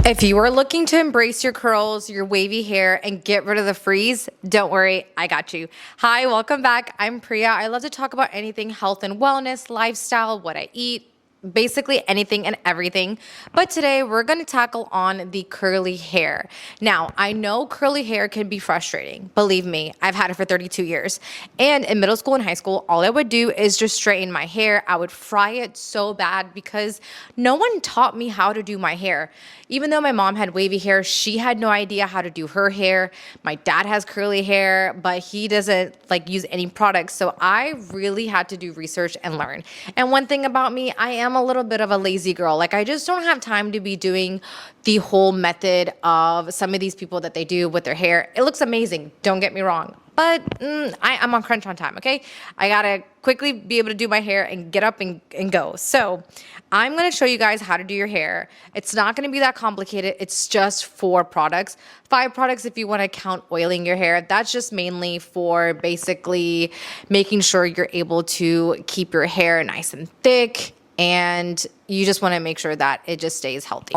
If you are looking to embrace your curls, your wavy hair, and get rid of the frizz, don't worry, I got you. Hi, welcome back. I'm Priya. I love to talk about anything health and wellness, lifestyle, what I eat, basically anything and everything. But today we're going to tackle on the curly hair. Now, I know curly hair can be frustrating. Believe me, I've had it for 32 years. And in middle school and high school, all I would do is just straighten my hair. I would fry it so bad because no one taught me how to do my hair. Even though my mom had wavy hair, she had no idea how to do her hair. My dad has curly hair, but he doesn't use any products. So I really had to do research and learn. And one thing about me, I am a little bit of a lazy girl. I just don't have time to be doing the whole method of some of these people that they do with their hair. It looks amazing, don't get me wrong. But I'm on crunch on time, okay? I gotta quickly be able to do my hair and get up and go. So I'm gonna show you guys how to do your hair. It's not gonna be that complicated. It's just 4 products. 5 products if you wanna count oiling your hair. That's just mainly for basically making sure you're able to keep your hair nice and thick, and you just wanna make sure that it just stays healthy.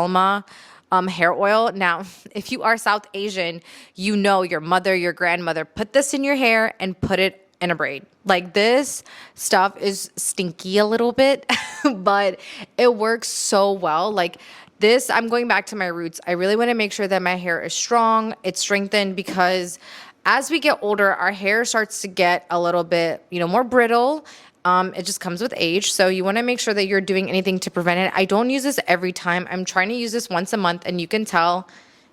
Hair oil. Now, if you are South Asian, you know your mother, your grandmother put this in your hair and put it in a braid. This stuff is stinky a little bit, but it works so well. This, I'm going back to my roots. I really want to make sure that my hair is strong, it's strengthened, because as we get older, our hair starts to get a little bit, more brittle. It just comes with age. So you want to make sure that you're doing anything to prevent it. I don't use this every time. I'm trying to use this once a month, and you can tell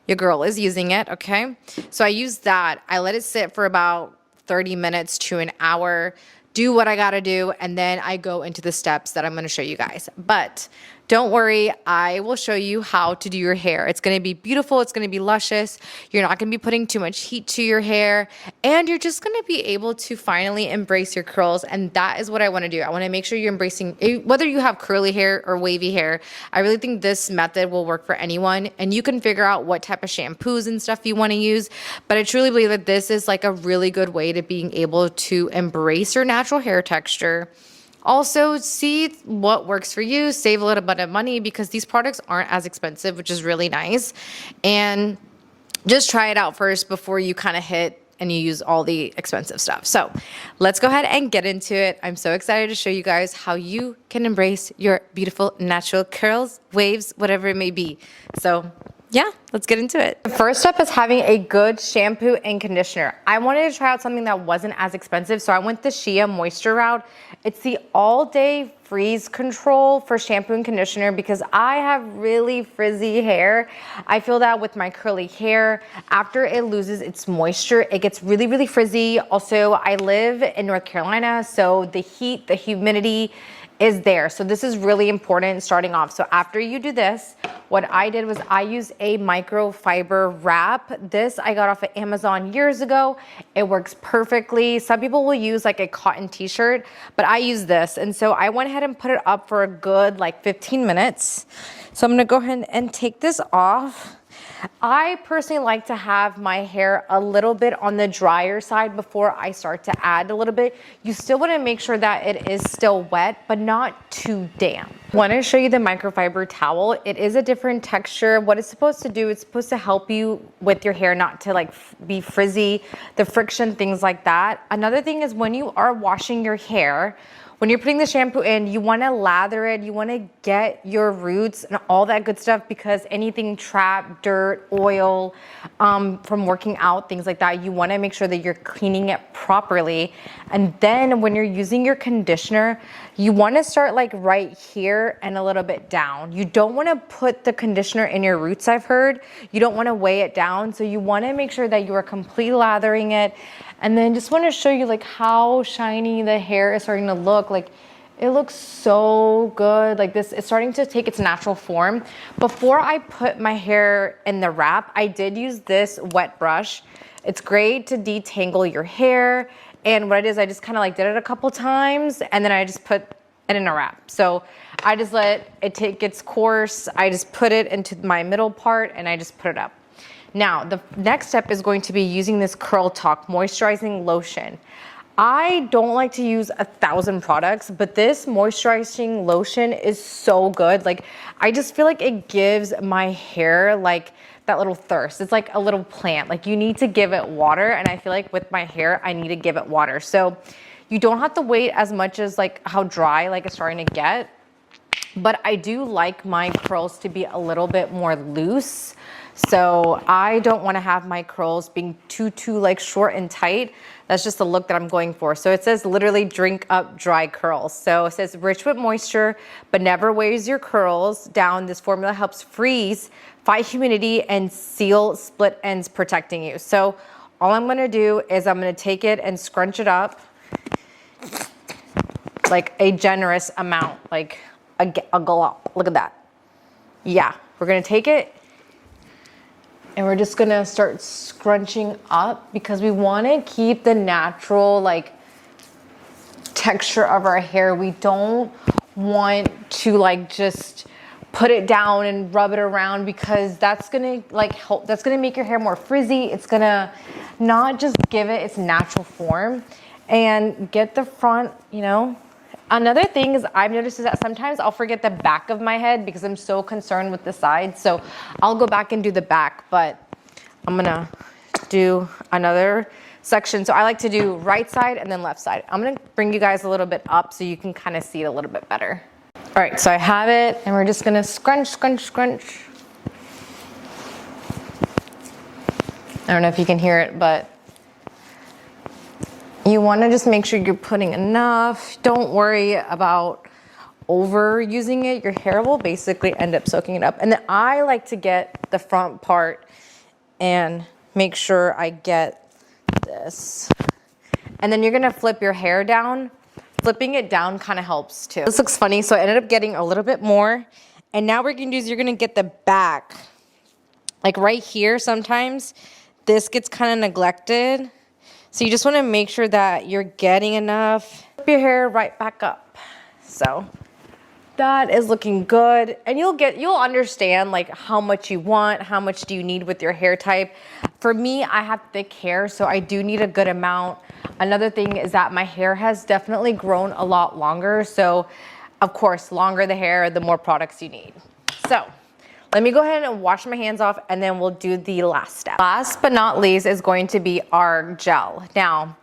your girl is using it, okay? So I use that. I let it sit for about 30 minutes to an hour, do what I got to do, and then I go into the steps that I'm going to show you guys. But don't worry, I will show you how to do your hair. It's going to be beautiful. It's going to be luscious. You're not going to be putting too much heat to your hair, and you're just going to be able to finally embrace your curls. And that is what I want to do. I want to make sure you're embracing, whether you have curly hair or wavy hair. I really think this method will work for anyone, and you can figure out what type of shampoos and stuff you want to use. But I truly believe that this is a really good way to being able to embrace your natural hair texture. Also, see what works for you, save a little bit of money, because these products aren't as expensive, which is really nice. And just try it out first before you kind of hit and you use all the expensive stuff. So let's go ahead and get into it. I'm so excited to show you guys how you can embrace your beautiful natural curls, waves, whatever it may be. So yeah, let's get into it. The first step is having a good shampoo and conditioner. I wanted to try out something that wasn't as expensive, so I went the Shea Moisture route. It's the all-day freeze control for shampoo and conditioner because I have really frizzy hair. I feel that with my curly hair, after it loses its moisture, it gets really, really frizzy. Also, I live in North Carolina, so the heat, the humidity is there. So this is really important starting off. So after you do this, what I did was I used a microfiber wrap. This I got off of Amazon years ago. It works perfectly. Some people will use a cotton t-shirt, but I use this. And so I went ahead and put it up for a good 15 minutes. So I'm gonna go ahead and take this off. I personally like to have my hair a little bit on the drier side before I start to add a little bit. You still want to make sure that it is still wet, but not too damp. I want to show you the microfiber towel. It is a different texture. What it's supposed to do, it's supposed to help you with your hair not to be frizzy, the friction, things like that. Another thing is when you are washing your hair, when you're putting the shampoo in, you want to lather it. You want to get your roots and all that good stuff, because anything trapped, dirt, oil, from working out, things like that, you want to make sure that you're cleaning it properly. And then when you're using your conditioner, you want to start right here and a little bit down. You don't want to put the conditioner in your roots, I've heard. You don't want to weigh it down. So you want to make sure that you are completely lathering it. And then just want to show you how shiny the hair is starting to look. It looks so good. This is starting to take its natural form. Before I put my hair in the wrap, I did use this wet brush. It's great to detangle your hair. And what it is, I just kind of did it a couple times, and then I just put it in a wrap. So I just let it take its course. I just put it into my middle part, and I just put it up. Now, the next step is going to be using this Curl Talk moisturizing lotion. I don't like to use 1,000 products, but this moisturizing lotion is so good. Like, I just feel like it gives my hair like that little thirst. It's like a little plant. Like, you need to give it water, and I feel like with my hair, I need to give it water. So you don't have to wait as much as like how dry like it's starting to get. But I do like my curls to be a little bit more loose. So I don't want to have my curls being too like short and tight. That's just the look that I'm going for. So it says literally drink up dry curls. So it says rich with moisture, but never weighs your curls down. This formula helps freeze, fight humidity, and seal split ends, protecting you. So all I'm gonna do is I'm gonna take it and scrunch it up like a generous amount, like a glop. Look at that. Yeah, we're gonna take it and we're just gonna start scrunching up because we wanna keep the natural like texture of our hair. We don't want to like just put it down and rub it around because that's gonna like help, that's gonna make your hair more frizzy. It's gonna not just give it its natural form and get the front, you know. Another thing is I've noticed is that sometimes I'll forget the back of my head because I'm so concerned with the sides. So I'll go back and do the back, but I'm gonna do another section. So I like to do right side and then left side. I'm gonna bring you guys a little bit up so you can kind of see it a little bit better. All right, so I have it and we're just gonna scrunch, scrunch, scrunch. I don't know if you can hear it, but you want to just make sure you're putting enough. Don't worry about overusing it. Your hair will basically end up soaking it up. And then I like to get the front part and make sure I get this. And then you're going to flip your hair down. Flipping it down kind of helps too. This looks funny. So I ended up getting a little bit more. And now what we're going to do is you're going to get the back. Like right here sometimes this gets kind of neglected. So you just want to make sure that you're getting enough. Flip your hair right back up. So that is looking good. And you'll understand like how much you want, how much do you need with your hair type. For me, I have thick hair, so I do need a good amount. Another thing is that my hair has definitely grown a lot longer. So of course, longer the hair, the more products you need. So let me go ahead and wash my hands off and then we'll do the last step. Last but not least is going to be our gel. Now,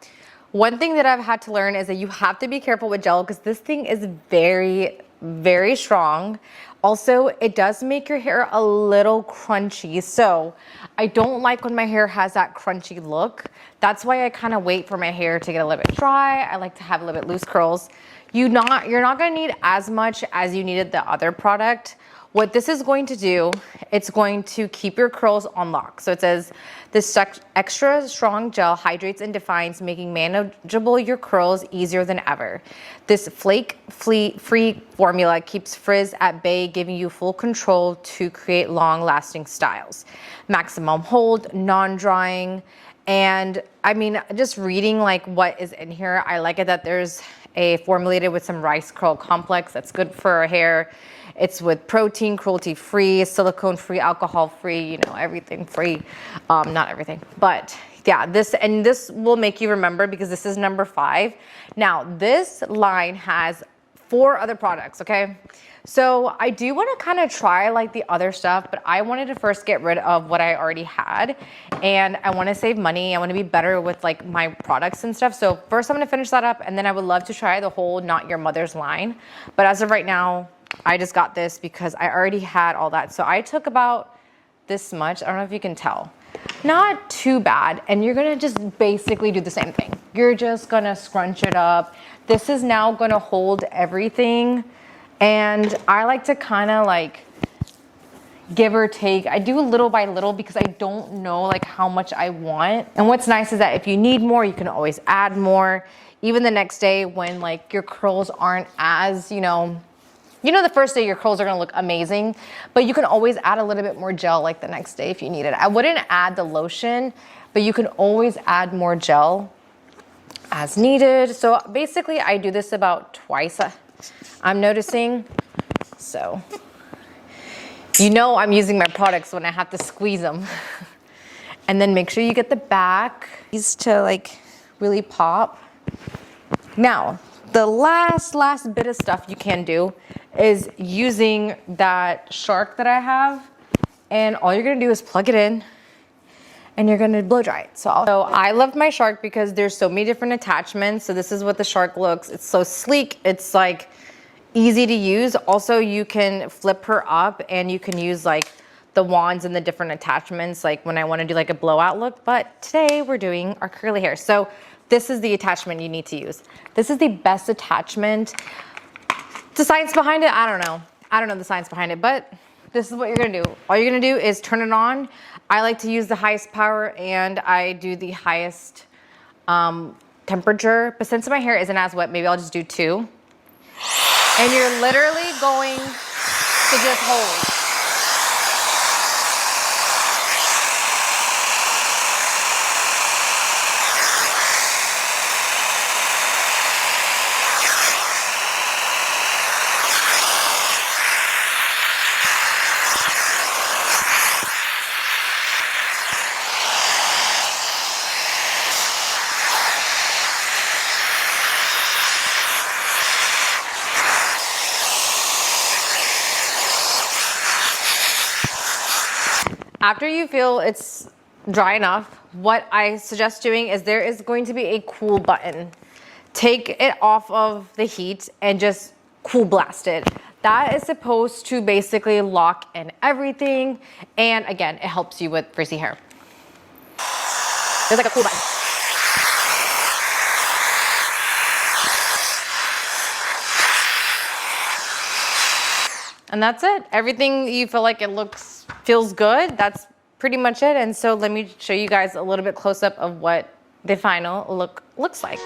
one thing that I've had to learn is that you have to be careful with gel because this thing is very, very strong. Also, it does make your hair a little crunchy. So I don't like when my hair has that crunchy look. That's why I kind of wait for my hair to get a little bit dry. I like to have a little bit loose curls. You're not gonna need as much as you needed the other product. What this is going to do, it's going to keep your curls on lock. So it says, this extra strong gel hydrates and defines, making manageable your curls easier than ever. This flake-free formula keeps frizz at bay, giving you full control to create long-lasting styles. Maximum hold, non-drying, and I mean, just reading like what is in here, I like it that there's a formulated with some rice curl complex that's good for our hair. It's with protein, cruelty-free, silicone-free, alcohol-free, you know, everything free. Not everything, but yeah, this will make you remember because this is number 5. Now, this line has 4 other products, okay? So I do want to kind of try like the other stuff, but I wanted to first get rid of what I already had and I want to save money. I want to be better with like my products and stuff. So first I'm going to finish that up and then I would love to try the whole Not Your Mother's line. But as of right now, I just got this because I already had all that. So I took about this much. I don't know if you can tell. Not too bad. And you're going to just basically do the same thing. You're just going to scrunch it up. This is now going to hold everything. And I like to kind of like give or take. I do little by little because I don't know like how much I want. And what's nice is that if you need more, you can always add more. Even the next day when like your curls aren't as, you know, the first day your curls are gonna look amazing, but you can always add a little bit more gel like the next day if you need it. I wouldn't add the lotion, but you can always add more gel as needed. So basically I do this about twice, I'm noticing. So, you know I'm using my products when I have to squeeze them. And then make sure you get the back. These to like really pop. Now, the last bit of stuff you can do is using that shark that I have, and all you're gonna do is plug it in and you're gonna blow dry it. So I love my shark because there's so many different attachments. So this is what the shark looks. It's so sleek. It's like easy to use. Also, you can flip her up and you can use like the wands and the different attachments, like when I wanna do like a blowout look, but today we're doing our curly hair. So this is the attachment you need to use. This is the best attachment. The science behind it, I don't know. I don't know the science behind it, but this is what you're gonna do. All you're gonna do is turn it on. I like to use the highest power and I do the highest temperature, but since my hair isn't as wet, maybe I'll just do 2. And you're literally going to just hold. After you feel it's dry enough, what I suggest doing is there is going to be a cool button. Take it off of the heat and just cool blast it. That is supposed to basically lock in everything. And again, it helps you with frizzy hair. There's like a cool button. And that's it. Everything you feel like it feels good, that's pretty much it. And so let me show you guys a little bit close up of what the final look looks like.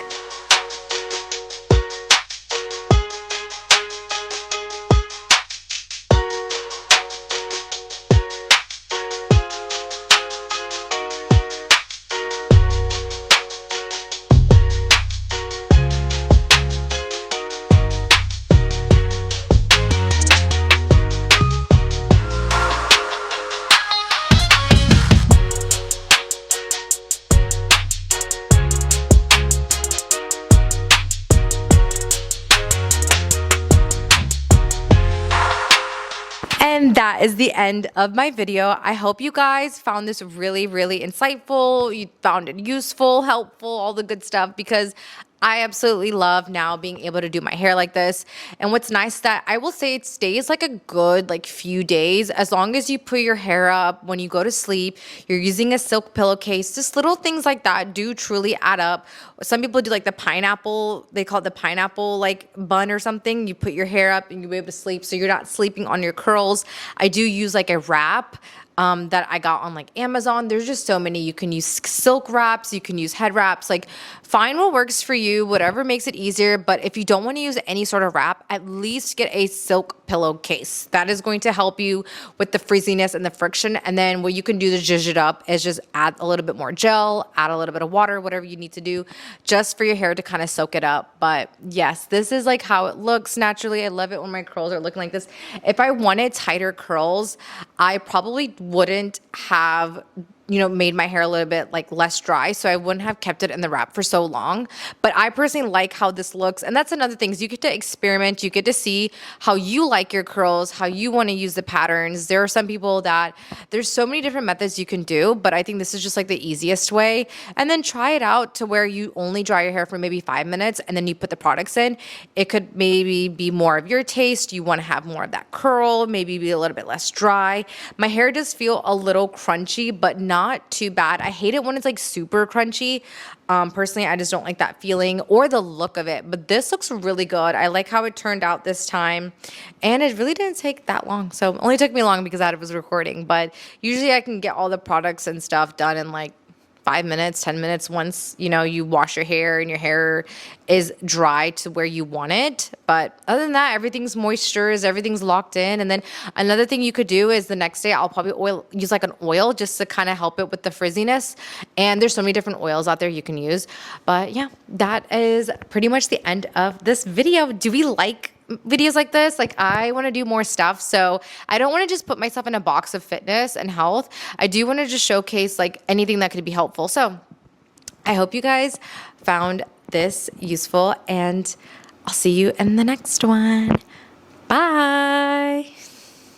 And that is the end of my video. I hope you guys found this really, really insightful. You found it useful, helpful, all the good stuff, because I absolutely love now being able to do my hair like this. And what's nice that I will say it stays like a good few days, as long as you put your hair up when you go to sleep, you're using a silk pillowcase. Just little things like that do truly add up. Some people do like the pineapple, they call it the pineapple like bun or something. You put your hair up and you'll be able to sleep, so you're not sleeping on your curls. I do use like a wrap that I got on like Amazon. There's just so many. You can use silk wraps, you can use head wraps, like find what works for you, whatever makes it easier. But if you don't want to use any sort of wrap, at least get a silk pillowcase. That is going to help you with the frizziness and the friction. And then what you can do to zhuzh it up is just add a little bit more gel, add a little bit of water, whatever you need to do just for your hair to kind of soak it up. But yes, this is like how it looks naturally. I love it when my curls are looking like this. If I wanted tighter curls, I probably wouldn't have made my hair a little bit like less dry, so I wouldn't have kept it in the wrap for so long. But I personally like how this looks, and that's another thing, is you get to experiment, you get to see how you like your curls, how you want to use the patterns. There are some people that there's so many different methods you can do, but I think this is just like the easiest way. And then try it out to where you only dry your hair for maybe 5 minutes and then you put the products in. It could maybe be more of your taste. You want to have more of that curl, maybe be a little bit less dry. My hair does feel a little crunchy, but not too bad. I hate it when it's like super crunchy. Personally, I just don't like that feeling or the look of it, but this looks really good. I like how it turned out this time, and it really didn't take that long. So it only took me long because I was recording, but usually I can get all the products and stuff done in like 5 minutes, 10 minutes once, you wash your hair and your hair is dry to where you want it. But other than that, everything's moisturized, everything's locked in. And then another thing you could do is the next day I'll probably use like an oil just to kind of help it with the frizziness. And there's so many different oils out there you can use. But yeah, that is pretty much the end of this video. Do we like videos like this? Like, I want to do more stuff, so I don't want to just put myself in a box of fitness and health. I do want to just showcase like anything that could be helpful. So I hope you guys found this useful, and I'll see you in the next one. Bye.